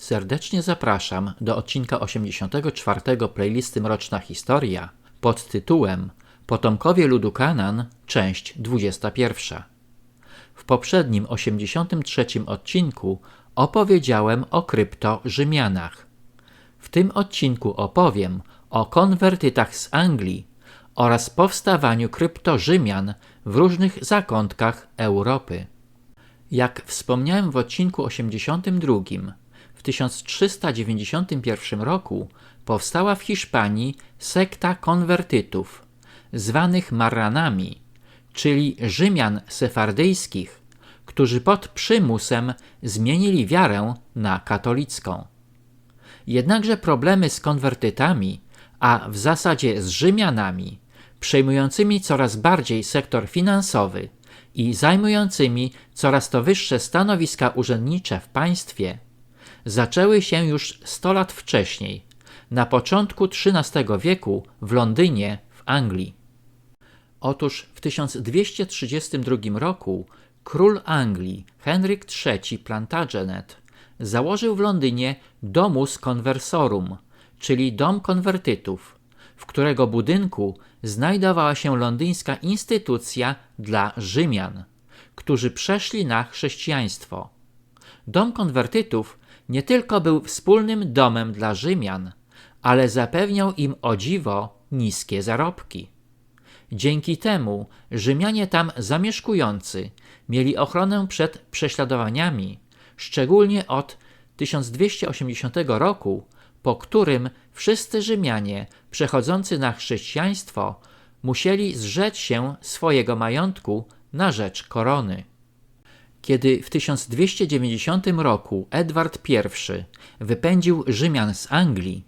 Serdecznie zapraszam do odcinka 84 playlisty Mroczna Historia pod tytułem Potomkowie ludu Kanaan, część 21. W poprzednim 83 odcinku opowiedziałem o krypto-Rzymianach. W tym odcinku opowiem o konwertytach z Anglii oraz powstawaniu krypto-Rzymian w różnych zakątkach Europy. Jak wspomniałem w odcinku 82, w 1391 roku powstała w Hiszpanii sekta konwertytów, zwanych Marranami, czyli Rzymian sefardyjskich, którzy pod przymusem zmienili wiarę na katolicką. Jednakże problemy z konwertytami, a w zasadzie z Rzymianami, przejmującymi coraz bardziej sektor finansowy i zajmującymi coraz to wyższe stanowiska urzędnicze w państwie, zaczęły się już 100 lat wcześniej, na początku XIII wieku w Londynie w Anglii. Otóż w 1232 roku król Anglii Henryk III Plantagenet założył w Londynie Domus Conversorum, czyli Dom Konwertytów, w którego budynku znajdowała się londyńska instytucja dla Rzymian, którzy przeszli na chrześcijaństwo. Dom Konwertytów nie tylko był wspólnym domem dla Rzymian, ale zapewniał im o dziwo niskie zarobki. Dzięki temu Rzymianie tam zamieszkujący mieli ochronę przed prześladowaniami, szczególnie od 1280 roku, po którym wszyscy Rzymianie przechodzący na chrześcijaństwo musieli zrzec się swojego majątku na rzecz korony. Kiedy w 1290 roku Edward I wypędził Rzymian z Anglii,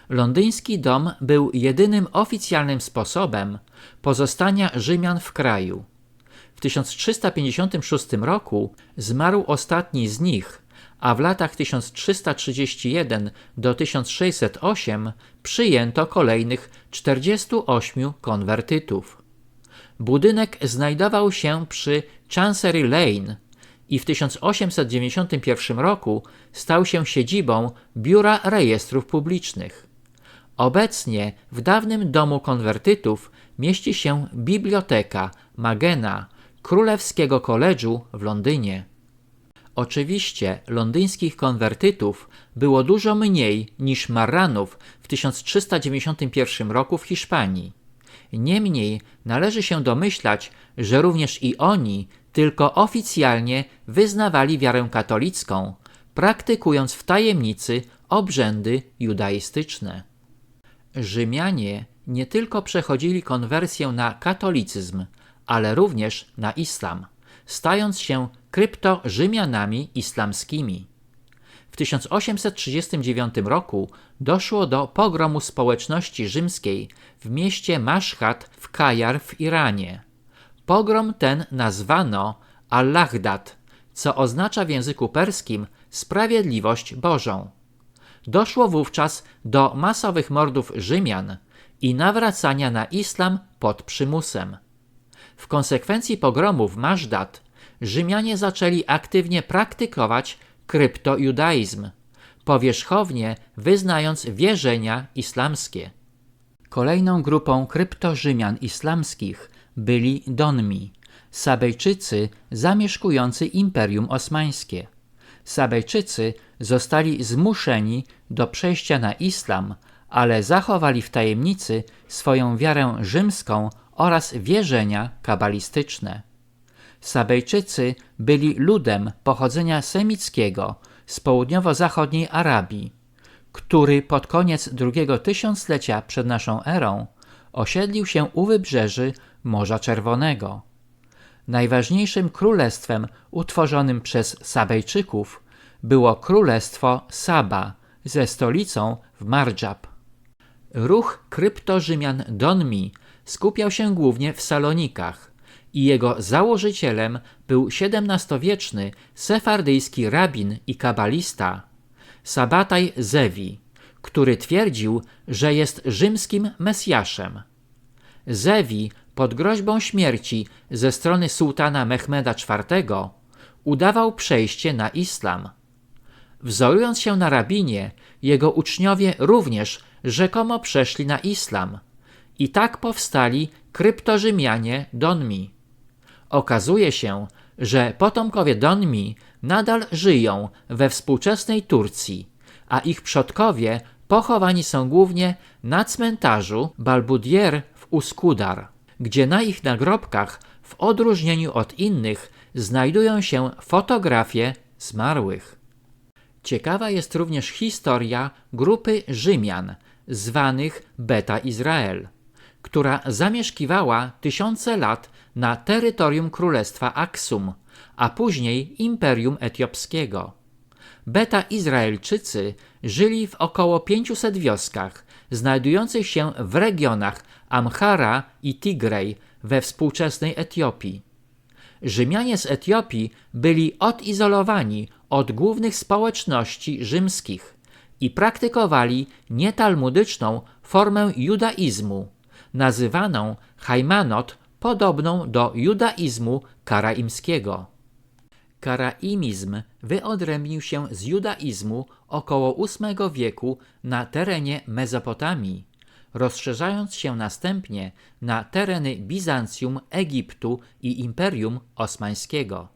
londyński dom był jedynym oficjalnym sposobem pozostania Rzymian w kraju. W 1356 roku zmarł ostatni z nich, a w latach 1331 do 1608 przyjęto kolejnych 48 konwertytów. Budynek znajdował się przy Chancery Lane i w 1891 roku stał się siedzibą Biura Rejestrów Publicznych. Obecnie w dawnym domu konwertytów mieści się Biblioteka Magena Królewskiego College'u w Londynie. Oczywiście londyńskich konwertytów było dużo mniej niż Marranów w 1391 roku w Hiszpanii. Niemniej należy się domyślać, że również i oni tylko oficjalnie wyznawali wiarę katolicką, praktykując w tajemnicy obrzędy judaistyczne. Rzymianie nie tylko przechodzili konwersję na katolicyzm, ale również na islam, stając się krypto-Rzymianami islamskimi. W 1839 roku doszło do pogromu społeczności rzymskiej w mieście Maszhad w Kajar w Iranie. Pogrom ten nazwano Al-Laghdad, co oznacza w języku perskim sprawiedliwość Bożą. Doszło wówczas do masowych mordów Rzymian i nawracania na islam pod przymusem. W konsekwencji pogromu w Mashdad Rzymianie zaczęli aktywnie praktykować kryptojudaizm, powierzchownie wyznając wierzenia islamskie. Kolejną grupą krypto-Rzymian islamskich byli Donmi, Sabejczycy zamieszkujący Imperium Osmańskie. Sabejczycy zostali zmuszeni do przejścia na islam, ale zachowali w tajemnicy swoją wiarę rzymską oraz wierzenia kabalistyczne. Sabejczycy byli ludem pochodzenia semickiego z południowo-zachodniej Arabii, który pod koniec drugiego tysiąclecia przed naszą erą osiedlił się u wybrzeży Morza Czerwonego. Najważniejszym królestwem utworzonym przez Sabejczyków było Królestwo Saba ze stolicą w Mardżab. Ruch krypto-Rzymian Donmi skupiał się głównie w Salonikach i jego założycielem był XVII-wieczny sefardyjski rabin i kabalista Sabataj Zewi, który twierdził, że jest rzymskim Mesjaszem. Zewi pod groźbą śmierci ze strony sułtana Mehmeda IV udawał przejście na islam. Wzorując się na rabinie, jego uczniowie również rzekomo przeszli na islam i tak powstali kryptorzymianie Donmi. Okazuje się, że potomkowie Donmi nadal żyją we współczesnej Turcji, a ich przodkowie pochowani są głównie na cmentarzu Balbudier w Uskudar, gdzie na ich nagrobkach w odróżnieniu od innych znajdują się fotografie zmarłych. Ciekawa jest również historia grupy Rzymian zwanych Beta Izrael, która zamieszkiwała tysiące lat na terytorium Królestwa Aksum, a później Imperium Etiopskiego. Beta Izraelczycy żyli w około 500 wioskach znajdujących się w regionach Amhara i Tigrej we współczesnej Etiopii. Rzymianie z Etiopii byli odizolowani od głównych społeczności rzymskich i praktykowali nietalmudyczną formę judaizmu, nazywaną Hajmanot, podobną do judaizmu karaimskiego. Karaimizm wyodrębnił się z judaizmu około VIII wieku na terenie Mezopotamii, rozszerzając się następnie na tereny Bizancjum, Egiptu i Imperium Osmańskiego.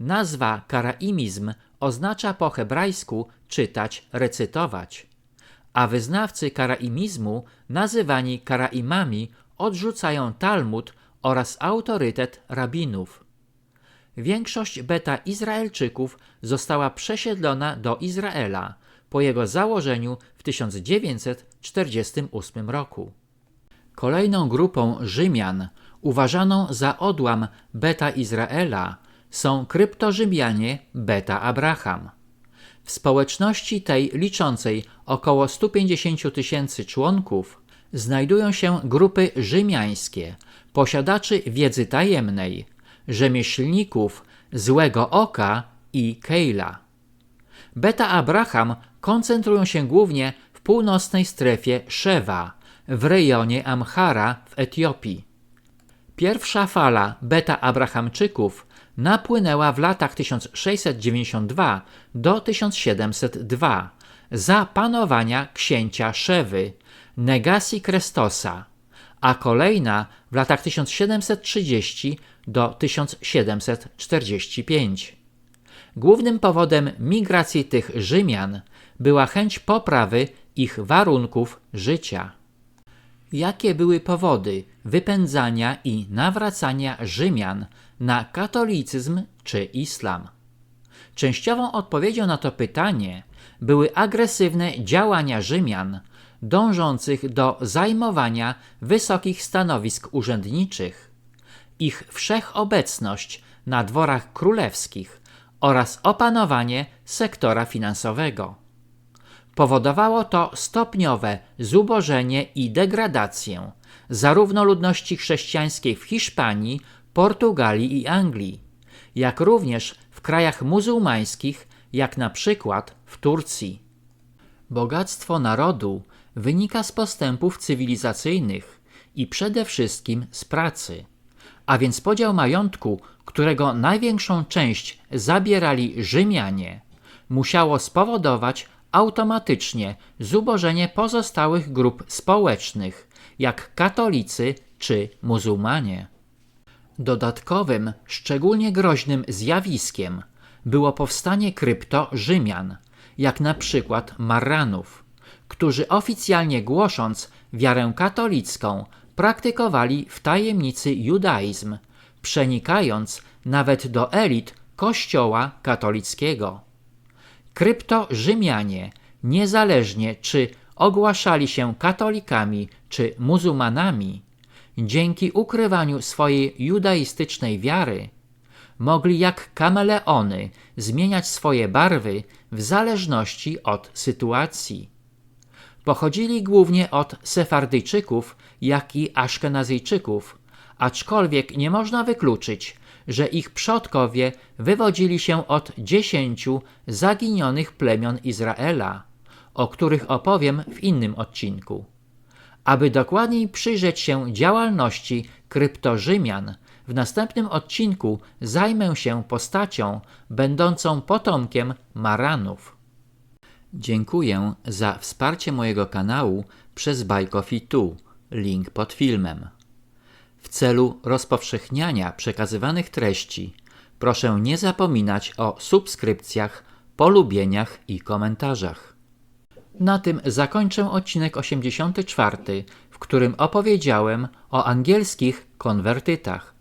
Nazwa karaimizm oznacza po hebrajsku czytać, recytować, a wyznawcy karaimizmu nazywani karaimami odrzucają Talmud oraz autorytet rabinów. Większość Beta Izraelczyków została przesiedlona do Izraela po jego założeniu w 1948 roku. Kolejną grupą Rzymian, uważaną za odłam Beta Izraela, są kryptorzymianie Beta Abraham. W społeczności tej liczącej około 150 000 członków znajdują się grupy rzymiańskie, posiadaczy wiedzy tajemnej, rzemieślników, złego oka i Kejla. Beta Abraham koncentrują się głównie w północnej strefie Szewa, w rejonie Amhara w Etiopii. Pierwsza fala Beta Abrahamczyków napłynęła w latach 1692 do 1702 za panowania księcia Szewy, Negasi Krestosa, a kolejna w latach 1730 do 1745. Głównym powodem migracji tych Rzymian była chęć poprawy ich warunków życia. Jakie były powody wypędzania i nawracania Rzymian na katolicyzm czy islam? Częściową odpowiedzią na to pytanie były agresywne działania Rzymian dążących do zajmowania wysokich stanowisk urzędniczych, ich wszechobecność na dworach królewskich oraz opanowanie sektora finansowego. Powodowało to stopniowe zubożenie i degradację zarówno ludności chrześcijańskiej w Hiszpanii, Portugalii i Anglii, jak również w krajach muzułmańskich, jak na przykład w Turcji. Bogactwo narodu wynika z postępów cywilizacyjnych i przede wszystkim z pracy, a więc podział majątku, którego największą część zabierali Rzymianie, musiało spowodować automatycznie zubożenie pozostałych grup społecznych, jak katolicy czy muzułmanie. Dodatkowym, szczególnie groźnym zjawiskiem było powstanie krypto-Rzymian, jak na przykład Marranów, którzy oficjalnie głosząc wiarę katolicką praktykowali w tajemnicy judaizm, przenikając nawet do elit Kościoła katolickiego. Krypto-Rzymianie, niezależnie czy ogłaszali się katolikami czy muzułmanami, dzięki ukrywaniu swojej judaistycznej wiary, mogli jak kameleony zmieniać swoje barwy w zależności od sytuacji. Pochodzili głównie od Sefardyjczyków, jak i Aszkenazyjczyków, aczkolwiek nie można wykluczyć, że ich przodkowie wywodzili się od 10 zaginionych plemion Izraela, o których opowiem w innym odcinku. Aby dokładniej przyjrzeć się działalności kryptorzymian, W następnym odcinku zajmę się postacią będącą potomkiem Maranów. Dziękuję za wsparcie mojego kanału przez Buy Coffee 2, link pod filmem. W celu rozpowszechniania przekazywanych treści proszę nie zapominać o subskrypcjach, polubieniach i komentarzach. Na tym zakończę odcinek 84, w którym opowiedziałem o angielskich konwertytach.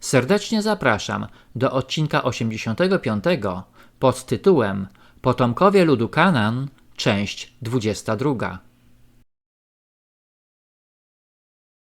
Serdecznie zapraszam do odcinka 85 pod tytułem Potomkowie ludu Kanaan, część 22.